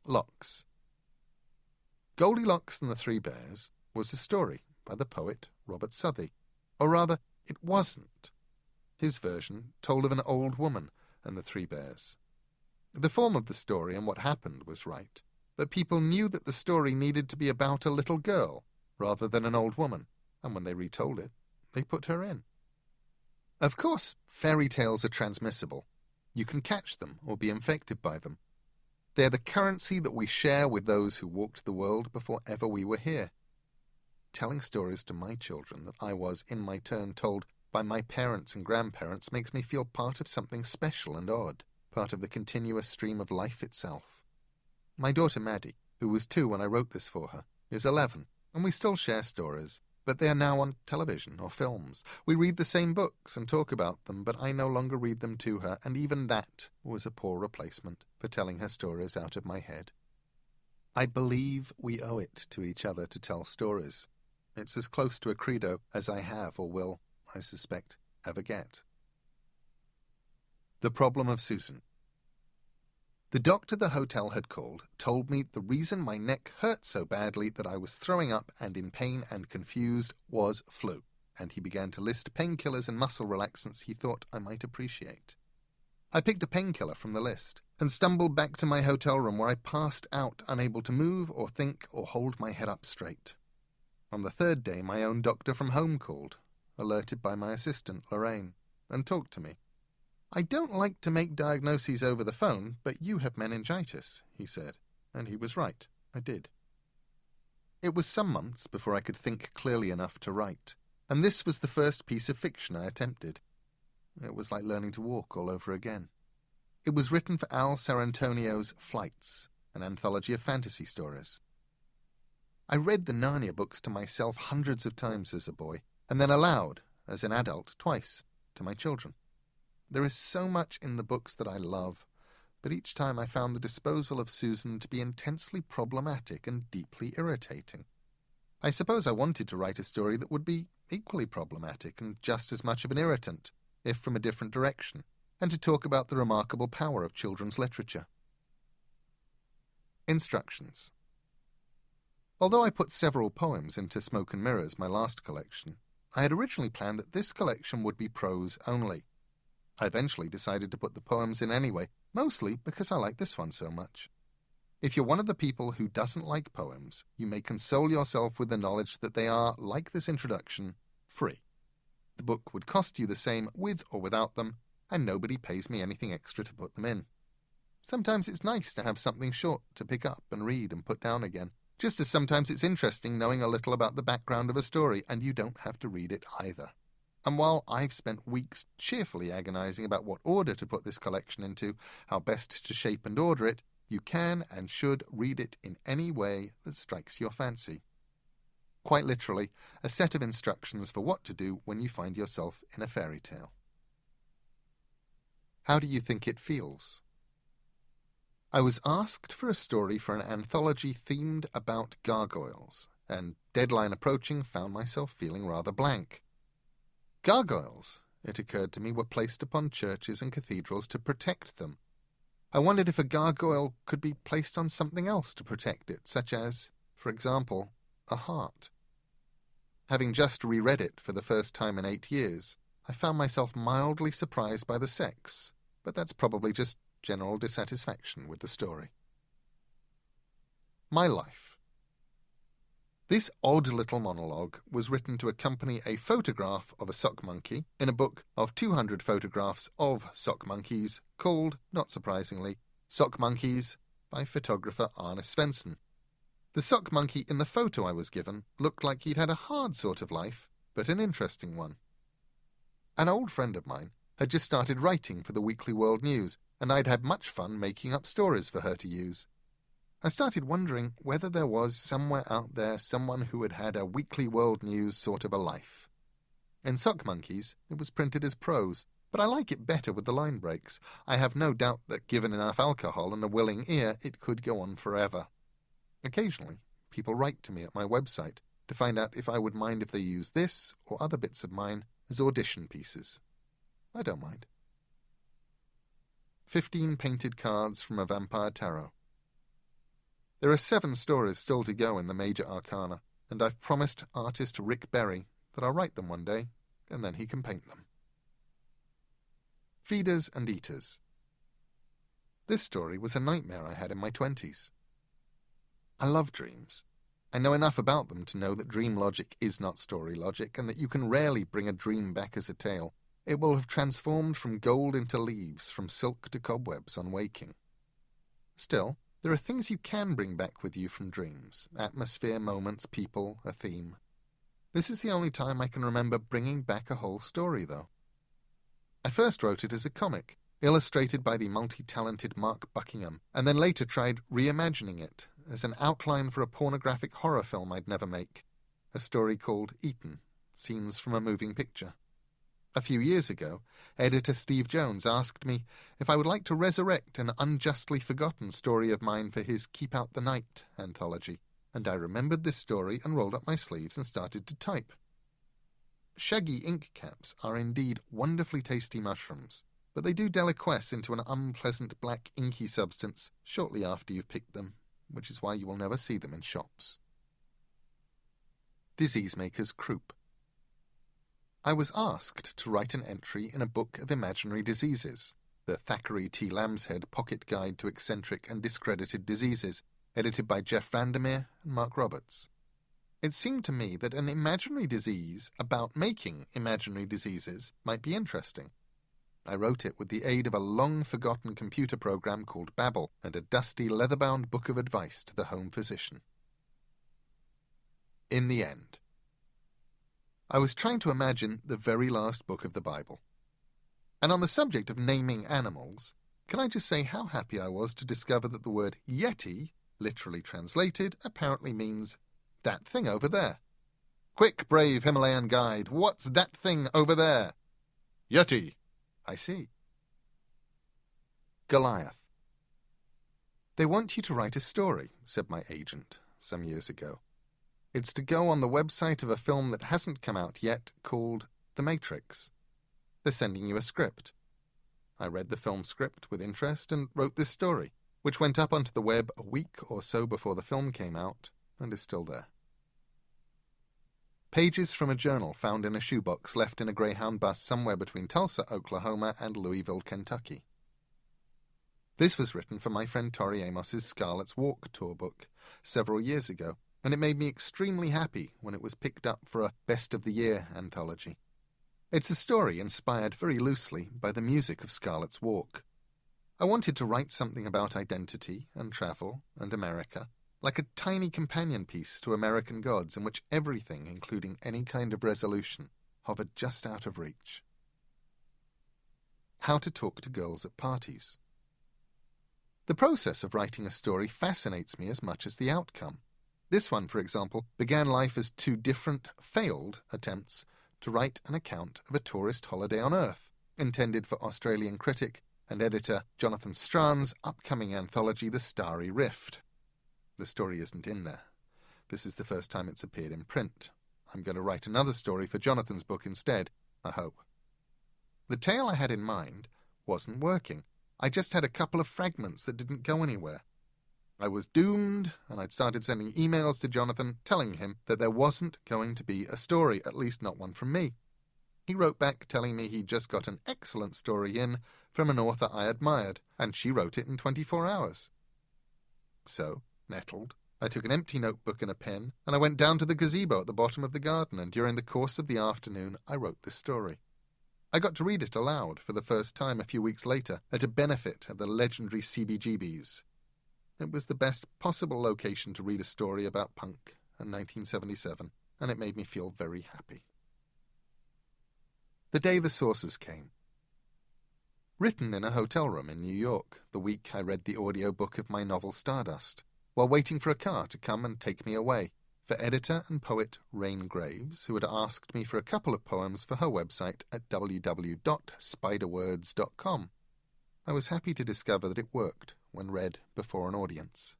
Locks. Goldilocks and the Three Bears was a story by the poet Robert Southey. Or rather, it wasn't. His version told of an old woman and the three bears. The form of the story and what happened was right, but people knew that the story needed to be about a little girl rather than an old woman, and when they retold it, they put her in. Of course, fairy tales are transmissible. You can catch them or be infected by them. They are the currency that we share with those who walked the world before ever we were here. Telling stories to my children that I was, in my turn, told by my parents and grandparents makes me feel part of something special and odd, part of the continuous stream of life itself. My daughter Maddie, who was 2 when I wrote this for her, is 11, and we still share stories, but they are now on television or films. We read the same books and talk about them, but I no longer read them to her, and even that was a poor replacement for telling her stories out of my head. I believe we owe it to each other to tell stories. It's as close to a credo as I have or will, I suspect, ever get. The problem of Susan. The doctor the hotel had called told me the reason my neck hurt so badly that I was throwing up and in pain and confused was flu, and he began to list painkillers and muscle relaxants he thought I might appreciate. I picked a painkiller from the list and stumbled back to my hotel room where I passed out, unable to move or think or hold my head up straight. On the 3rd day, my own doctor from home called, alerted by my assistant, Lorraine, and talked to me. "I don't like to make diagnoses over the phone, but you have meningitis," he said, and he was right. I did. It was some months before I could think clearly enough to write, and this was the first piece of fiction I attempted. It was like learning to walk all over again. It was written for Al Sarantonio's Flights, an anthology of fantasy stories. I read the Narnia books to myself hundreds of times as a boy, and then aloud, as an adult, twice, to my children. There is so much in the books that I love, but each time I found the disposal of Susan to be intensely problematic and deeply irritating. I suppose I wanted to write a story that would be equally problematic and just as much of an irritant, if from a different direction, and to talk about the remarkable power of children's literature. Instructions. Although I put several poems into Smoke and Mirrors, my last collection, I had originally planned that this collection would be prose only. I eventually decided to put the poems in anyway, mostly because I like this one so much. If you're one of the people who doesn't like poems, you may console yourself with the knowledge that they are, like this introduction, free. The book would cost you the same with or without them, and nobody pays me anything extra to put them in. Sometimes it's nice to have something short to pick up and read and put down again, just as sometimes it's interesting knowing a little about the background of a story, and you don't have to read it either. And while I've spent weeks cheerfully agonizing about what order to put this collection into, how best to shape and order it, you can and should read it in any way that strikes your fancy. Quite literally, a set of instructions for what to do when you find yourself in a fairy tale. How do you think it feels? I was asked for a story for an anthology themed about gargoyles, and deadline approaching found myself feeling rather blank. Gargoyles, it occurred to me, were placed upon churches and cathedrals to protect them. I wondered if a gargoyle could be placed on something else to protect it, such as, for example, a heart. Having just reread it for the first time in 8 years, I found myself mildly surprised by the sex, but that's probably just general dissatisfaction with the story. My life. This odd little monologue was written to accompany a photograph of a sock monkey in a book of 200 photographs of sock monkeys called, not surprisingly, Sock Monkeys by photographer Arne Svensson. The sock monkey in the photo I was given looked like he'd had a hard sort of life, but an interesting one. An old friend of mine had just started writing for the Weekly World News, and I'd had much fun making up stories for her to use. I started wondering whether there was somewhere out there someone who had had a Weekly World News sort of a life. In Sock Monkeys, it was printed as prose, but I like it better with the line breaks. I have no doubt that given enough alcohol and a willing ear, it could go on forever. Occasionally, people write to me at my website to find out if I would mind if they use this or other bits of mine as audition pieces. I don't mind. 15 painted cards from a vampire tarot. There are 7 stories still to go in the major arcana, and I've promised artist Rick Berry that I'll write them one day, and then he can paint them. Feeders and Eaters. This story was a nightmare I had in my 20s. I love dreams. I know enough about them to know that dream logic is not story logic, and that you can rarely bring a dream back as a tale. It will have transformed from gold into leaves, from silk to cobwebs on waking. Still, there are things you can bring back with you from dreams: atmosphere, moments, people, a theme. This is the only time I can remember bringing back a whole story, though. I first wrote it as a comic, illustrated by the multi-talented Mark Buckingham, and then later tried reimagining it as an outline for a pornographic horror film I'd never make, a story called Eaten, Scenes from a Moving Picture. A few years ago, editor Steve Jones asked me if I would like to resurrect an unjustly forgotten story of mine for his Keep Out the Night anthology, and I remembered this story and rolled up my sleeves and started to type. Shaggy ink caps are indeed wonderfully tasty mushrooms, but they do deliquesce into an unpleasant black inky substance shortly after you've picked them, which is why you will never see them in shops. Disease Maker's Croup. I was asked to write an entry in a book of imaginary diseases, the Thackeray T. Lambshead Pocket Guide to Eccentric and Discredited Diseases, edited by Jeff Vandermeer and Mark Roberts. It seemed to me that an imaginary disease about making imaginary diseases might be interesting. I wrote it with the aid of a long-forgotten computer program called Babel and a dusty leather-bound book of advice to the home physician. In the end. I was trying to imagine the very last book of the Bible. And on the subject of naming animals, can I just say how happy I was to discover that the word Yeti, literally translated, apparently means that thing over there. Quick, brave Himalayan guide, what's that thing over there? Yeti. I see. Goliath. They want you to write a story, said my agent some years ago. It's to go on the website of a film that hasn't come out yet called The Matrix. They're sending you a script. I read the film script with interest and wrote this story, which went up onto the web a week or so before the film came out and is still there. Pages from a journal found in a shoebox left in a Greyhound bus somewhere between Tulsa, Oklahoma and Louisville, Kentucky. This was written for my friend Tori Amos's Scarlet's Walk tour book several years ago, and it made me extremely happy when it was picked up for a Best of the Year anthology. It's a story inspired very loosely by the music of Scarlet's Walk. I wanted to write something about identity and travel and America, like a tiny companion piece to American Gods in which everything, including any kind of resolution, hovered just out of reach. How to talk to girls at parties. The process of writing a story fascinates me as much as the outcome. This one, for example, began life as 2 different, failed attempts to write an account of a tourist holiday on Earth, intended for Australian critic and editor Jonathan Strahan's upcoming anthology The Starry Rift. The story isn't in there. This is the first time it's appeared in print. I'm going to write another story for Jonathan's book instead, I hope. The tale I had in mind wasn't working. I just had a couple of fragments that didn't go anywhere. I was doomed, and I'd started sending emails to Jonathan telling him that there wasn't going to be a story, at least not one from me. He wrote back telling me he'd just got an excellent story in from an author I admired, and she wrote it in 24 hours. So, nettled, I took an empty notebook and a pen, and I went down to the gazebo at the bottom of the garden, and during the course of the afternoon I wrote this story. I got to read it aloud for the first time a few weeks later at a benefit at the legendary CBGB's. It was the best possible location to read a story about punk in 1977, and it made me feel very happy. The Day the Saucers Came. Written in a hotel room in New York, the week I read the audiobook of my novel Stardust, while waiting for a car to come and take me away, for editor and poet Rain Graves, who had asked me for a couple of poems for her website at www.spiderwords.com. I was happy to discover that it worked when read before an audience.